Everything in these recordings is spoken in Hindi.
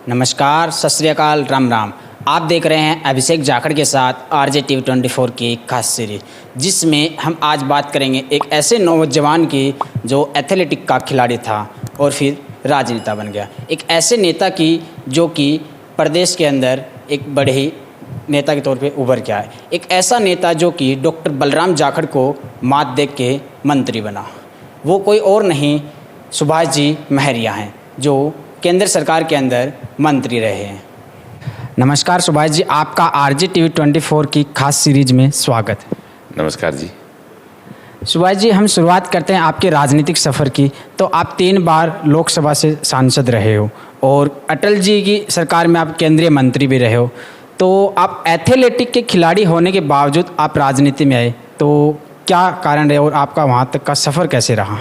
नमस्कार, सत श्री अकाल, राम राम। आप देख रहे हैं अभिषेक जाखड़ के साथ आरजे टीवी 24 की खास सीरीज, जिसमें हम आज बात करेंगे एक ऐसे नौजवान की जो एथलेटिक का खिलाड़ी था और फिर राजनेता बन गया। एक ऐसे नेता की जो कि प्रदेश के अंदर एक बड़े ही नेता के तौर पे उभर के आए। एक ऐसा नेता जो कि डॉक्टर बलराम जाखड़ को मात दे के मंत्री बना। वो कोई और नहीं, सुभाष जी महरिया हैं, जो केंद्र सरकार के अंदर मंत्री रहे हैं। नमस्कार सुभाष जी, आपका आरजे टीवी 24 की खास सीरीज में स्वागत है। नमस्कार जी। सुभाष जी, हम शुरुआत करते हैं आपके राजनीतिक सफ़र की। तो आप 3 बार लोकसभा से सांसद रहे हो और अटल जी की सरकार में आप केंद्रीय मंत्री भी रहे हो। तो आप एथलेटिक के खिलाड़ी होने के बावजूद आप राजनीति में आए, तो क्या कारण रहे और आपका वहाँ तक का सफ़र कैसे रहा?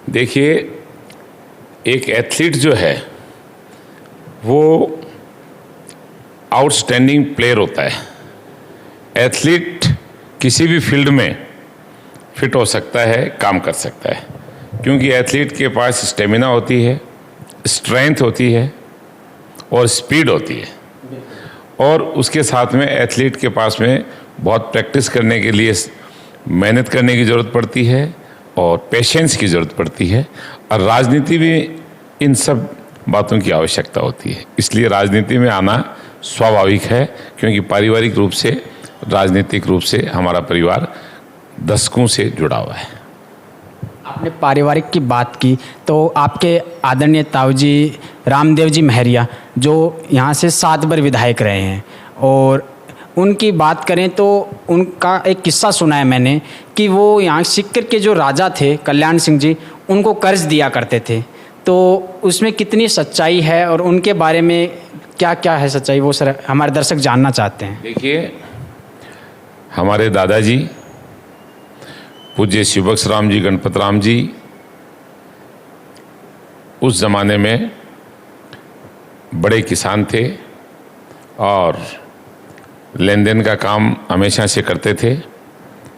देखिए, एक एथलीट जो है वो आउटस्टैंडिंग प्लेयर होता है। एथलीट किसी भी फील्ड में फिट हो सकता है, काम कर सकता है, क्योंकि एथलीट के पास स्टेमिना होती है, स्ट्रेंथ होती है और स्पीड होती है। और उसके साथ में एथलीट के पास में बहुत प्रैक्टिस करने के लिए मेहनत करने की ज़रूरत पड़ती है और पेशेंस की ज़रूरत पड़ती है। और राजनीति में इन सब बातों की आवश्यकता होती है। इसलिए राजनीति में आना स्वाभाविक है, क्योंकि पारिवारिक रूप से, राजनीतिक रूप से हमारा परिवार दशकों से जुड़ा हुआ है। आपने पारिवारिक की बात की, तो आपके आदरणीय ताऊजी रामदेव जी महरिया जो यहाँ से 7 बार विधायक रहे हैं, और उनकी बात करें तो उनका एक किस्सा सुना है मैंने कि वो यहाँ सीकर के जो राजा थे कल्याण सिंह जी, उनको कर्ज दिया करते थे। तो उसमें कितनी सच्चाई है और उनके बारे में क्या क्या है सच्चाई, वो सर हमारे दर्शक जानना चाहते हैं। देखिए, हमारे दादाजी पूज्य शिवबख्श राम जी, गणपत राम जी, उस ज़माने में बड़े किसान थे और लेन देन का काम हमेशा से करते थे।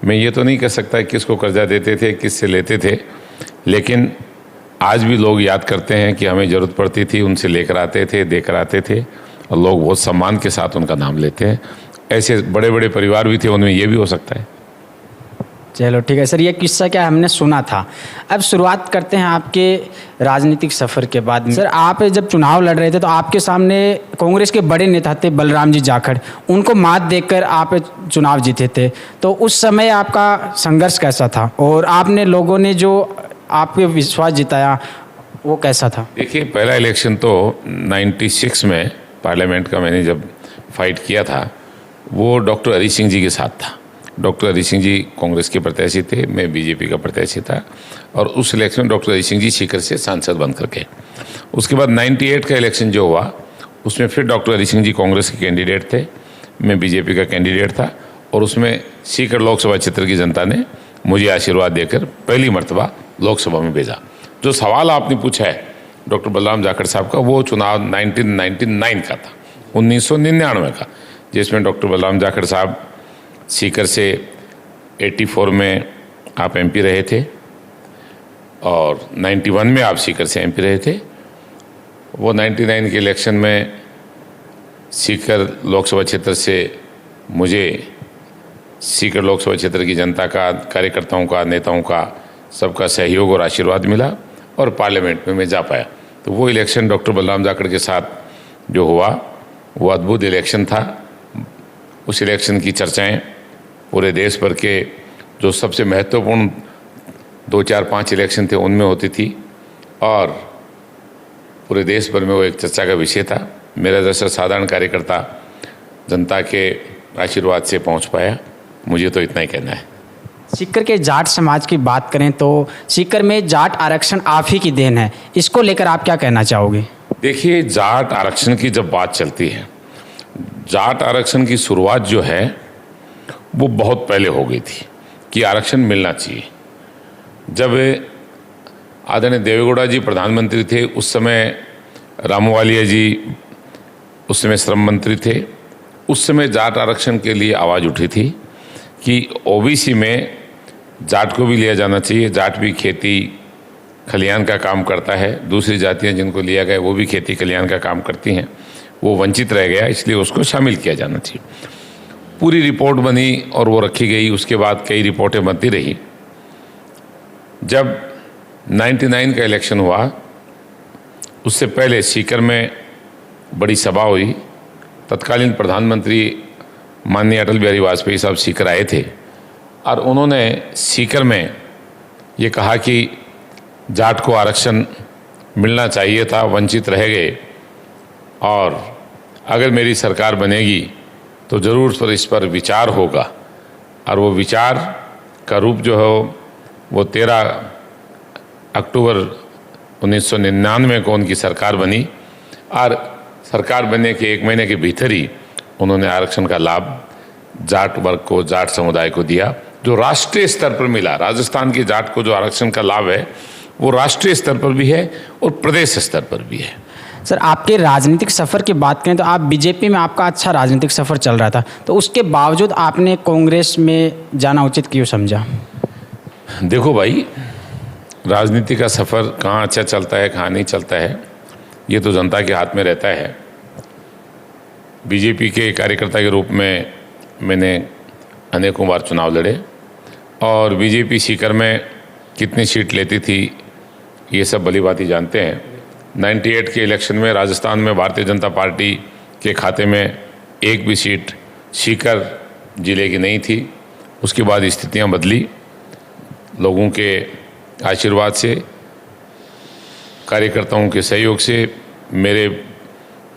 मैं ये तो नहीं कह सकता किसको कर्जा देते थे, किससे लेते थे, लेकिन आज भी लोग याद करते हैं कि हमें ज़रूरत पड़ती थी, उनसे लेकर आते थे, देकर आते थे, और लोग बहुत सम्मान के साथ उनका नाम लेते हैं। ऐसे बड़े बड़े परिवार भी थे, उनमें ये भी हो सकता है। चलो ठीक है सर, ये किस्सा क्या हमने सुना था। अब शुरुआत करते हैं आपके राजनीतिक सफ़र के बाद। सर, आप जब चुनाव लड़ रहे थे तो आपके सामने कांग्रेस के बड़े नेता थे बलराम जी जाखड़, उनको मात देकर आप चुनाव जीते थे। तो उस समय आपका संघर्ष कैसा था और आपने लोगों ने जो आप पे विश्वास जिताया वो कैसा था? देखिए, पहला इलेक्शन तो 96 में पार्लियामेंट का मैंने जब फाइट किया था, वो डॉक्टर हरी सिंह जी के साथ था। डॉक्टर हरी सिंह जी कांग्रेस के प्रत्याशी थे, मैं बीजेपी का प्रत्याशी था, और उस इलेक्शन में डॉक्टर हरी सिंह जी सीकर से सांसद बन करके। उसके बाद 98 का इलेक्शन जो हुआ, उसमें फिर डॉक्टर हरी सिंह जी कांग्रेस के कैंडिडेट थे, मैं बीजेपी का कैंडिडेट था, और उसमें सीकर लोकसभा क्षेत्र की जनता ने मुझे आशीर्वाद देकर पहली मर्तबा लोकसभा में भेजा। जो सवाल आपने पूछा है डॉक्टर बलराम जाखड़ साहब का, वो चुनाव 1999 का था, 1999 का, जिसमें डॉक्टर बलराम जाखड़ साहब सीकर से 84 में आप एमपी रहे थे और 91 में आप सीकर से एमपी रहे थे। वो 99 के इलेक्शन में सीकर लोकसभा क्षेत्र से मुझे सीकर लोकसभा क्षेत्र की जनता का, कार्यकर्ताओं का, नेताओं का, सबका सहयोग और आशीर्वाद मिला और पार्लियामेंट में मैं जा पाया। तो वो इलेक्शन डॉक्टर बलराम जाखड़ के साथ जो हुआ, वो अद्भुत इलेक्शन था। उस इलेक्शन की चर्चाएं पूरे देश भर के जो सबसे महत्वपूर्ण 2, 4, 5 इलेक्शन थे उनमें होती थी, और पूरे देश भर में वो एक चर्चा का विषय था। मेरा जैसा साधारण कार्यकर्ता जनता के आशीर्वाद से पहुंच पाया। मुझे तो इतना ही कहना है। सीकर के जाट समाज की बात करें तो सीकर में जाट आरक्षण आप ही की देन है, इसको लेकर आप क्या कहना चाहोगे? देखिए, जाट आरक्षण की जब बात चलती है, जाट आरक्षण की शुरुआत जो है वो बहुत पहले हो गई थी कि आरक्षण मिलना चाहिए। जब आदरणीय देवेगौड़ा जी प्रधानमंत्री थे, उस समय रामवालिया जी उस समय श्रम मंत्री थे, उस समय जाट आरक्षण के लिए आवाज़ उठी थी कि ओबीसी में जाट को भी लिया जाना चाहिए। जाट भी खेती खलिहान का काम करता है, दूसरी जातियां जिनको लिया गया वो भी खेती खलिहान का काम करती हैं, वो वंचित रह गया, इसलिए उसको शामिल किया जाना चाहिए। पूरी रिपोर्ट बनी और वो रखी गई। उसके बाद कई रिपोर्टें बनती रही। जब 99 का इलेक्शन हुआ, उससे पहले सीकर में बड़ी सभा हुई। तत्कालीन प्रधानमंत्री माननीय अटल बिहारी वाजपेयी साहब सीकर आए थे और उन्होंने सीकर में ये कहा कि जाट को आरक्षण मिलना चाहिए था, वंचित रह गए, और अगर मेरी सरकार बनेगी तो ज़रूर इस पर विचार होगा। और वो विचार का रूप जो है वो 13 अक्टूबर 1999 को उनकी सरकार बनी, और सरकार बनने के 1 महीने के भीतर ही उन्होंने आरक्षण का लाभ जाट वर्ग को, जाट समुदाय को दिया, जो राष्ट्रीय स्तर पर मिला। राजस्थान के जाट को जो आरक्षण का लाभ है वो राष्ट्रीय स्तर पर भी है और प्रदेश स्तर पर भी है। सर, आपके राजनीतिक सफ़र की बात करें तो आप बीजेपी में आपका अच्छा राजनीतिक सफ़र चल रहा था, तो उसके बावजूद आपने कांग्रेस में जाना उचित क्यों समझा? देखो भाई, राजनीति का सफ़र कहाँ अच्छा चलता है कहाँ नहीं चलता है ये तो जनता के हाथ में रहता है। बीजेपी के कार्यकर्ता के रूप में मैंने अनेकों बार चुनाव लड़े, और बीजेपी सीकर में कितनी सीट लेती थी ये सब भली भांति जानते हैं। 98 के इलेक्शन में राजस्थान में भारतीय जनता पार्टी के खाते में एक भी सीट सीकर जिले की नहीं थी। उसके बाद स्थितियां बदली, लोगों के आशीर्वाद से, कार्यकर्ताओं के सहयोग से, मेरे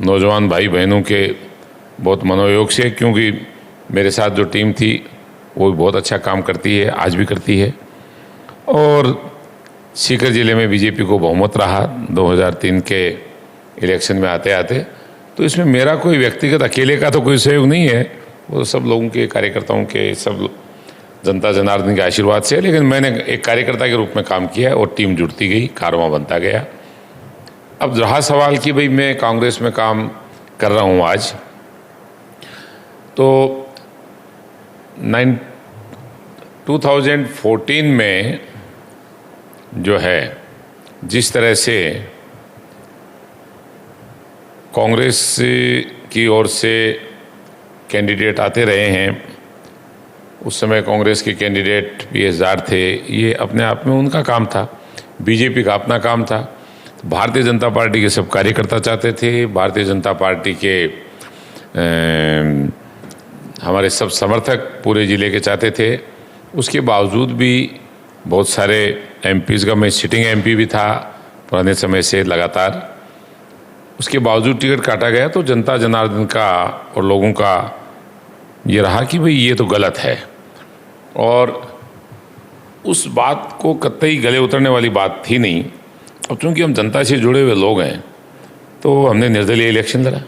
नौजवान भाई बहनों के बहुत मनोयोग से, क्योंकि मेरे साथ जो टीम थी वो भी बहुत अच्छा काम करती है, आज भी करती है। और सीकर ज़िले में बीजेपी को बहुमत रहा 2003 के इलेक्शन में आते आते। तो इसमें मेरा कोई व्यक्तिगत अकेले का तो कोई सहयोग नहीं है, वो सब लोगों के, कार्यकर्ताओं के, सब जनता जनार्दन के आशीर्वाद से। लेकिन मैंने एक कार्यकर्ता के रूप में काम किया और टीम जुड़ती गई, कारवां बनता गया। अब रहा सवाल कि भाई मैं कांग्रेस में काम कर रहा हूँ आज, तो 2014 में जो है जिस तरह से कांग्रेस की ओर से कैंडिडेट आते रहे हैं, उस समय कांग्रेस के कैंडिडेट PS जाट थे, ये अपने आप में उनका काम था, बीजेपी का अपना काम था। भारतीय जनता पार्टी के सब कार्यकर्ता चाहते थे, भारतीय जनता पार्टी के हमारे सब समर्थक पूरे ज़िले के चाहते थे। उसके बावजूद भी बहुत सारे MPs का, मैं सिटिंग MP भी था पुराने समय से लगातार, उसके बावजूद टिकट काटा गया। तो जनता जनार्दन का और लोगों का ये रहा कि भाई ये तो गलत है, और उस बात को कतई गले उतरने वाली बात थी नहीं। और चूँकि हम जनता से जुड़े हुए लोग हैं तो हमने निर्दलीय इलेक्शन लड़ा,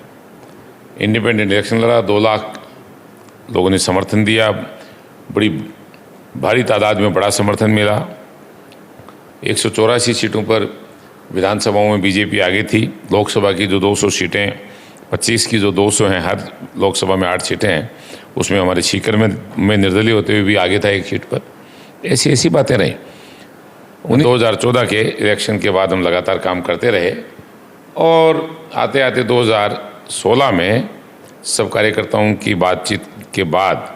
इंडिपेंडेंट इलेक्शन लड़ा। 2 लाख लोगों ने समर्थन दिया, बड़ी भारी तादाद में बड़ा समर्थन मिला। 184 सीटों पर विधानसभाओं में बीजेपी आगे थी। लोकसभा की जो 200 सीटें, 25 की जो 200 हैं, हर लोकसभा में 8 सीटें हैं, उसमें हमारे सीकर में निर्दलीय होते हुए भी आगे था 1 सीट पर। ऐसी बातें रहीं। 2014 के इलेक्शन के बाद हम लगातार काम करते रहे, और आते आते 2016 में सब कार्यकर्ताओं की बातचीत के बाद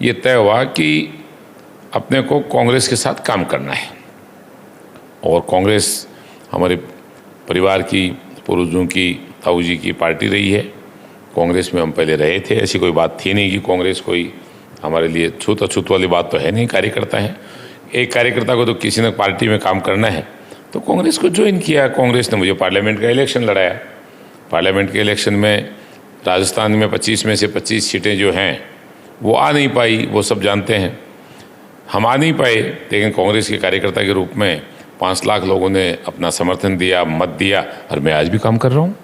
ये तय हुआ कि अपने को कांग्रेस के साथ काम करना है। और कांग्रेस हमारे परिवार की, पूर्वजों की, ताऊ जी की पार्टी रही है। कांग्रेस में हम पहले रहे थे, ऐसी कोई बात थी नहीं कि कांग्रेस कोई हमारे लिए छूत अछूत वाली बात तो है नहीं। कार्यकर्ता है, एक कार्यकर्ता को तो किसी न पार्टी में काम करना है, तो कांग्रेस को ज्वाइन किया। कांग्रेस ने मुझे पार्लियामेंट का इलेक्शन लड़ाया। पार्लियामेंट के इलेक्शन में राजस्थान में 25 में से 25 सीटें जो हैं वो आ नहीं पाई, वो सब जानते हैं। हम आ नहीं पाए, लेकिन कांग्रेस के कार्यकर्ता के रूप में 5 लाख लोगों ने अपना समर्थन दिया, मत दिया, और मैं आज भी काम कर रहा हूँ।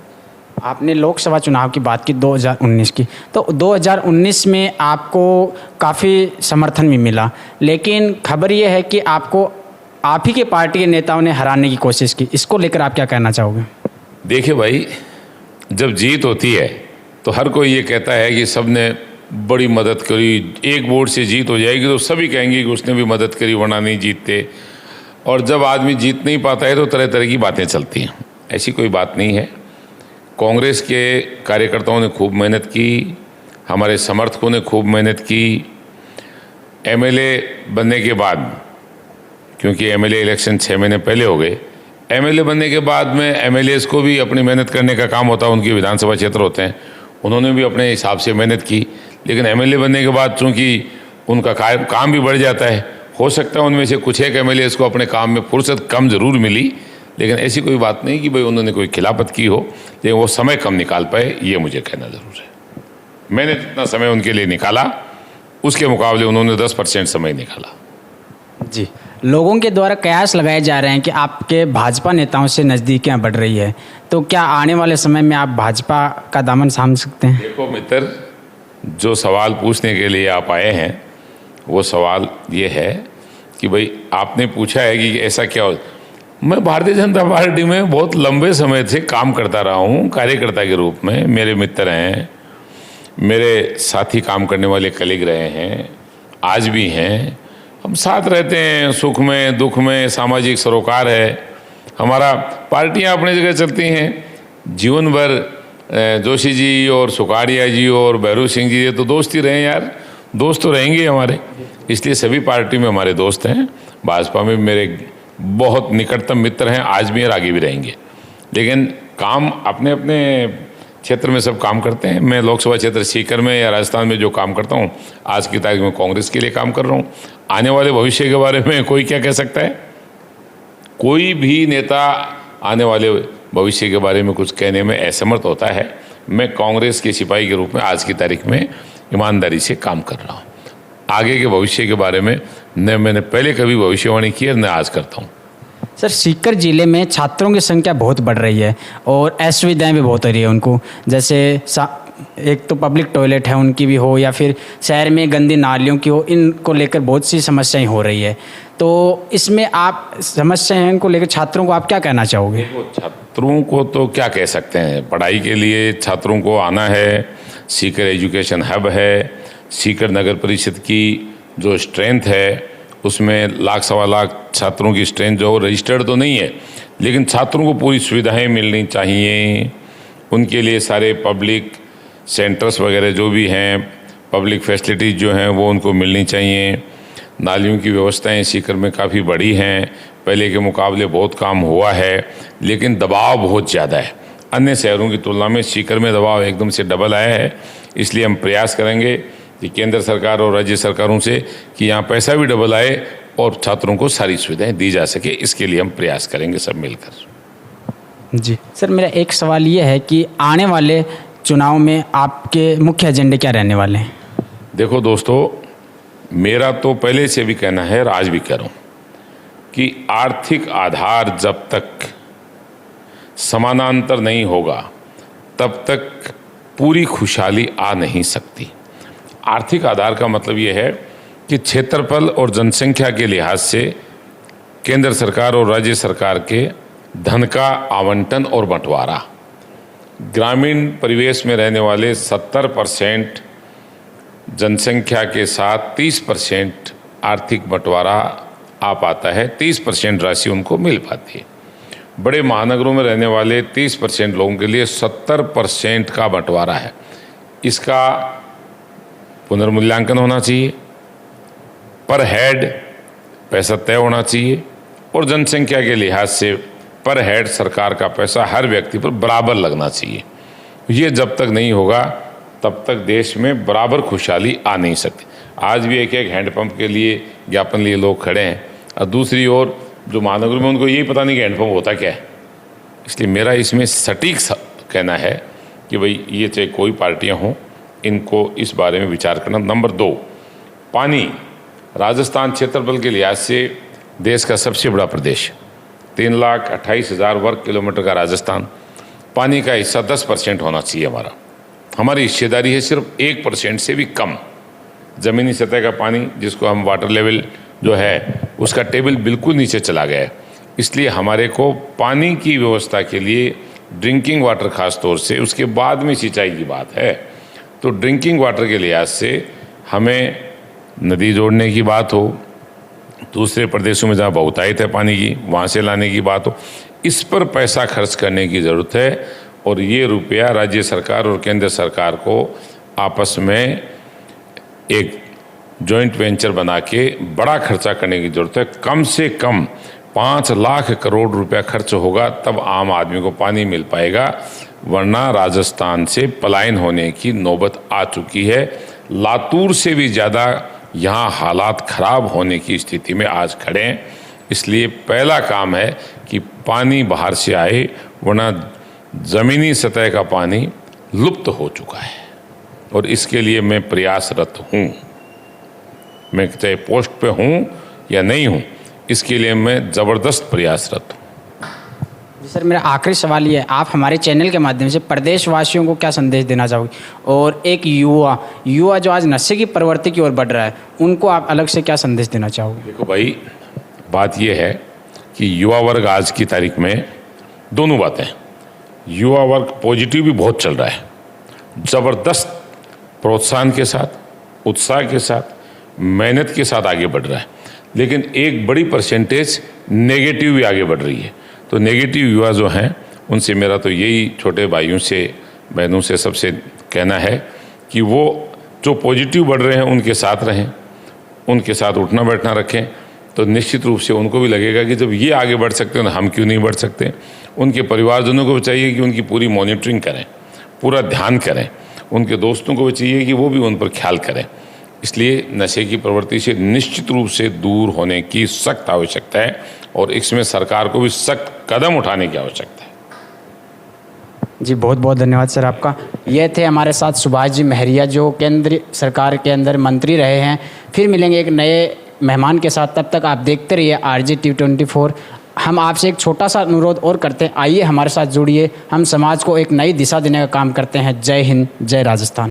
आपने लोकसभा चुनाव की बात की 2019 की, तो 2019 में आपको काफ़ी समर्थन भी मिला, लेकिन खबर ये है कि आपको आप ही के पार्टी के नेताओं ने हराने की कोशिश की। इसको लेकर आप क्या कहना चाहोगे? देखिए भाई, जब जीत होती है तो हर कोई ये कहता है कि सबने बड़ी मदद करी, एक वोट से जीत हो जाएगी तो सभी कहेंगे कि उसने भी मदद करी वरना नहीं जीतते। और जब आदमी जीत नहीं पाता है तो तरह तरह की बातें चलती हैं। ऐसी कोई बात नहीं है। कांग्रेस के कार्यकर्ताओं ने खूब मेहनत की, हमारे समर्थकों ने खूब मेहनत की। एमएलए बनने के बाद, क्योंकि एमएलए इलेक्शन 6 महीने पहले हो गए, एमएलए बनने के बाद में एमएलएस को भी अपनी मेहनत करने का काम होता है, उनके विधानसभा क्षेत्र होते हैं, उन्होंने भी अपने हिसाब से मेहनत की। लेकिन एमएलए बनने के बाद चूँकि उनका काम भी बढ़ जाता है, हो सकता है उनमें से कुछ एक एमएलएस को अपने काम में फुर्सत कम ज़रूर मिली, लेकिन ऐसी कोई बात नहीं कि भाई उन्होंने कोई खिलाफत की हो, लेकिन वो समय कम निकाल पाए, ये मुझे कहना ज़रूर है। मैंने जितना समय उनके लिए निकाला उसके मुकाबले उन्होंने 10% समय निकाला। जी, लोगों के द्वारा कयास लगाए जा रहे हैं कि आपके भाजपा नेताओं से नज़दीकियां बढ़ रही है, तो क्या आने वाले समय में आप भाजपा का दामन थाम सकते हैं? देखो मित्र, जो सवाल पूछने के लिए आप आए हैं वो सवाल ये है कि भाई आपने पूछा है कि ऐसा क्या हो। मैं भारतीय जनता पार्टी में बहुत लंबे समय से काम करता रहा हूँ कार्यकर्ता के रूप में। मेरे मित्र हैं, मेरे साथी काम करने वाले कलीग रहे हैं, आज भी हैं। हम साथ रहते हैं, सुख में दुख में, सामाजिक सरोकार है हमारा। पार्टियां अपनी जगह चलती हैं। जीवन भर जोशी जी और सुखाड़िया जी और भैरू सिंह जी ये तो दोस्त ही रहे यार, दोस्त तो रहेंगे हमारे, इसलिए सभी पार्टी में हमारे दोस्त हैं। भाजपा में मेरे बहुत निकटतम मित्र हैं, आज भी और आगे भी रहेंगे। लेकिन काम अपने अपने क्षेत्र में सब काम करते हैं। मैं लोकसभा क्षेत्र सीकर में या राजस्थान में जो काम करता हूँ, आज की तारीख में कांग्रेस के लिए काम कर रहा हूँ। आने वाले भविष्य के बारे में कोई क्या कह सकता है? कोई भी नेता आने वाले भविष्य के बारे में कुछ कहने में असमर्थ होता है। मैं कांग्रेस के सिपाही के रूप में आज की तारीख में ईमानदारी से काम कर रहा हूँ। आगे के भविष्य के बारे में न मैंने पहले कभी भविष्यवाणी की है न आज करता हूँ। सर, सीकर जिले में छात्रों की संख्या बहुत बढ़ रही है और असुविधाएं भी बहुत हो रही है उनको, जैसे एक तो पब्लिक टॉयलेट है उनकी भी हो, या फिर शहर में गंदी नालियों की हो, इनको लेकर बहुत सी समस्याएं हो रही है। तो इसमें आप समस्याएं को लेकर छात्रों को आप क्या कहना चाहोगे? छात्रों को तो क्या कह सकते हैं, पढ़ाई के लिए छात्रों को आना है। सीकर एजुकेशन हब है। सीकर नगर परिषद की जो स्ट्रेंथ है उसमें 1 सवा लाख छात्रों की स्ट्रेंथ जो रजिस्टर्ड तो नहीं है, लेकिन छात्रों को पूरी सुविधाएं मिलनी चाहिए। उनके लिए सारे पब्लिक सेंटर्स वगैरह जो भी हैं, पब्लिक फैसिलिटीज़ जो हैं वो उनको मिलनी चाहिए। नालियों की व्यवस्थाएं सीकर में काफ़ी बड़ी हैं, पहले के मुकाबले बहुत काम हुआ है, लेकिन दबाव बहुत ज़्यादा है। अन्य शहरों की तुलना में सीकर में दबाव एकदम से डबल आया है। इसलिए हम प्रयास करेंगे कि केंद्र सरकार और राज्य सरकारों से कि यहाँ पैसा भी डबल आए और छात्रों को सारी सुविधाएं दी जा सके, इसके लिए हम प्रयास करेंगे सब मिलकर। जी सर, मेरा एक सवाल ये है कि आने वाले चुनाव में आपके मुख्य एजेंडे क्या रहने वाले हैं? देखो दोस्तों, मेरा तो पहले से भी कहना है और आज भी कह रहा हूँ कि आर्थिक आधार जब तक समानांतर नहीं होगा तब तक पूरी खुशहाली आ नहीं सकती। आर्थिक आधार का मतलब ये है कि क्षेत्रफल और जनसंख्या के लिहाज से केंद्र सरकार और राज्य सरकार के धन का आवंटन और बंटवारा। ग्रामीण परिवेश में रहने वाले 70% जनसंख्या के साथ 30% आर्थिक बंटवारा आ पाता है, 30% राशि उनको मिल पाती है। बड़े महानगरों में रहने वाले 30% लोगों के लिए 70% का बंटवारा है। इसका पुनर्मूल्यांकन होना चाहिए, पर हेड पैसा तय होना चाहिए और जनसंख्या के लिहाज से पर हेड सरकार का पैसा हर व्यक्ति पर बराबर लगना चाहिए। ये जब तक नहीं होगा तब तक देश में बराबर खुशहाली आ नहीं सकती। आज भी एक हैंडपंप के लिए ज्ञापन लिए लोग खड़े हैं और दूसरी ओर जो महानगर में उनको यही पता नहीं कि हैंडपंप होता क्या है। इसलिए मेरा इसमें सटीक कहना है कि भाई ये चाहे कोई पार्टियां हों, इनको इस बारे में विचार करना। नंबर 2, पानी। राजस्थान क्षेत्रफल के लिहाज से देश का सबसे बड़ा प्रदेश, 3,28,000 वर्ग किलोमीटर का राजस्थान। पानी का हिस्सा 10% होना चाहिए हमारा। हमारी हिस्सेदारी है सिर्फ 1% से भी कम। ज़मीनी सतह का पानी जिसको हम वाटर लेवल जो है उसका टेबल बिल्कुल नीचे चला गया है। इसलिए हमारे को पानी की व्यवस्था के लिए ड्रिंकिंग वाटर खास तौर से, उसके बाद में सिंचाई की बात है, तो ड्रिंकिंग वाटर के लिहाज से हमें नदी जोड़ने की बात हो, दूसरे प्रदेशों में जहाँ बहुतायत है पानी की, वहाँ से लाने की बात हो, इस पर पैसा खर्च करने की ज़रूरत है। और ये रुपया राज्य सरकार और केंद्र सरकार को आपस में एक जॉइंट वेंचर बना के बड़ा खर्चा करने की ज़रूरत है। कम से कम 5 लाख करोड़ रुपया खर्च होगा, तब आम आदमी को पानी मिल पाएगा, वरना राजस्थान से पलायन होने की नौबत आ चुकी है। लातूर से भी ज़्यादा यहाँ हालात ख़राब होने की स्थिति में आज खड़े हैं। इसलिए पहला काम है कि पानी बाहर से आए, वरना ज़मीनी सतह का पानी लुप्त हो चुका है। और इसके लिए मैं प्रयासरत हूँ, मैं चाहे पोस्ट पे हूँ या नहीं हूँ, इसके लिए मैं ज़बरदस्त प्रयासरत हूँ। जी सर, मेरा आखिरी सवाल ये है, आप हमारे चैनल के माध्यम से प्रदेशवासियों को क्या संदेश देना चाहोगे? और एक युवा जो आज नशे की प्रवृत्ति की ओर बढ़ रहा है, उनको आप अलग से क्या संदेश देना चाहोगे? देखो भाई, बात यह है कि युवा वर्ग आज की तारीख में दोनों बातें, युवा वर्ग पॉजिटिव भी बहुत चल रहा है, ज़बरदस्त प्रोत्साहन के साथ, उत्साह के साथ, मेहनत के साथ आगे बढ़ रहा है। लेकिन एक बड़ी परसेंटेज नेगेटिव भी आगे बढ़ रही है। तो नेगेटिव युवा जो हैं, उनसे मेरा तो यही छोटे भाइयों से बहनों से सबसे कहना है कि वो जो पॉजिटिव बढ़ रहे हैं उनके साथ रहें, उनके साथ उठना बैठना रखें। तो निश्चित रूप से उनको भी लगेगा कि जब ये आगे बढ़ सकते हैं तो हम क्यों नहीं बढ़ सकते। उनके परिवारजनों को भी चाहिए कि उनकी पूरी मॉनिटरिंग करें, पूरा ध्यान करें। उनके दोस्तों को भी चाहिए कि वो भी उन पर ख्याल करें। इसलिए नशे की प्रवृत्ति से निश्चित रूप से दूर होने की सख्त आवश्यकता है और इसमें सरकार को भी सख्त कदम उठाने की आवश्यकता है। जी बहुत बहुत धन्यवाद सर आपका। ये थे हमारे साथ सुभाष जी महरिया, जो केंद्र सरकार के अंदर मंत्री रहे हैं। फिर मिलेंगे एक नए मेहमान के साथ, तब तक आप देखते रहिए RJTV24। हम आपसे एक छोटा सा अनुरोध और करते हैं, आइए हमारे साथ जुड़िए, हम समाज को एक नई दिशा देने का काम करते हैं। जय हिंद, जय राजस्थान।